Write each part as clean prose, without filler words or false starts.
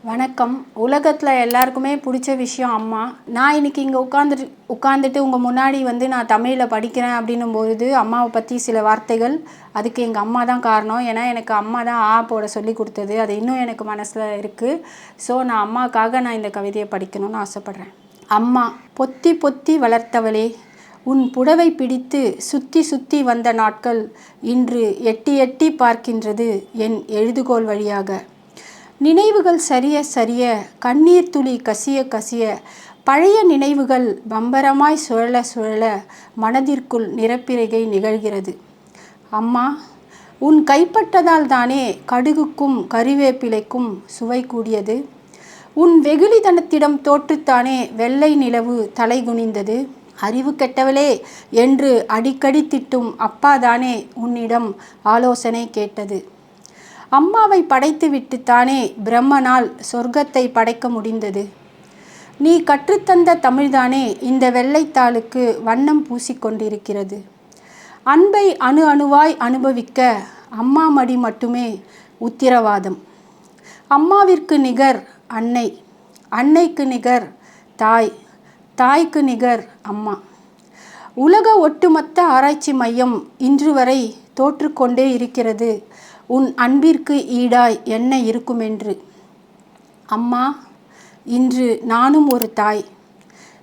வணக்கம். உலகத்தில் எல்லாருக்குமே பிடிச்ச விஷயம் அம்மா. நான் இன்றைக்கி இங்கே உட்காந்துட்டு உங்கள் முன்னாடி நான் தமிழில் படிக்கிறேன் அப்படின்னும்பொழுது அம்மாவை பற்றி சில வார்த்தைகள். அதுக்கு எங்கள் அம்மா தான் காரணம். ஏன்னா எனக்கு அம்மா தான் ஆ போட சொல்லி கொடுத்தது. அது இன்னும் எனக்கு மனசில் இருக்குது. ஸோ நான் அம்மாவுக்காக இந்த கவிதையை படிக்கணும்னு ஆசைப்பட்றேன். அம்மா, பொத்தி பொத்தி வளர்த்தவளே, உன் புடவை பிடித்து சுற்றி சுற்றி வந்த நாட்கள் இன்று எட்டி எட்டி பார்க்கின்றது என் எழுதுகோல் வழியாக. நினைவுகள் சரிய சரிய, கண்ணீர் துளி கசிய கசிய, பழைய நினைவுகள் பம்பரமாய் சுழல சுழல மனதிற்குள் நிறப்பிறகை நிகழ்கிறது. அம்மா, உன் கைப்பட்டதால் தானே கடுகுக்கும் கறிவேப்பிலைக்கும் சுவை கூடியது. உன் வெகுளிதனத்திடம் தோற்றுத்தானே வெள்ளை நிலவு தலை குனிந்தது. அறிவு கெட்டவளே என்று அடிக்கடி திட்டும் அப்பாதானே உன்னிடம் ஆலோசனை கேட்டது. அம்மாவை படைத்து விட்டுத்தானே பிரம்மனால் சொர்க்கத்தை படைக்க முடிந்தது. நீ கற்றுத்தந்த தமிழ்தானே இந்த வெள்ளைத்தாளுக்கு வண்ணம் பூசிக்கொண்டிருக்கிறது. அன்பை அணு அணுவாய் அனுபவிக்க அம்மா மடி மட்டுமே உத்திரவாதம். அம்மாவிற்கு நிகர் அன்னை, அன்னைக்கு நிகர் தாய், தாய்க்கு நிகர் அம்மா. உலக ஒட்டுமொத்த ஆராய்ச்சி மையம் இன்று வரை தோற்றுக்கொண்டே இருக்கிறது உன் அன்பிற்கு ஈடாய் என்ன இருக்குமென்று. அம்மா, இன்று நானும் ஒரு தாய்.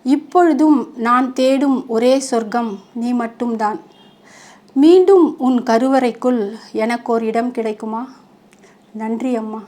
இப்பொழுதும் நான் தேடும் ஒரே சொர்க்கம் நீ மட்டும்தான். மீண்டும் உன் கருவறைக்குள் எனக்கோர் இடம் கிடைக்குமா? நன்றி அம்மா.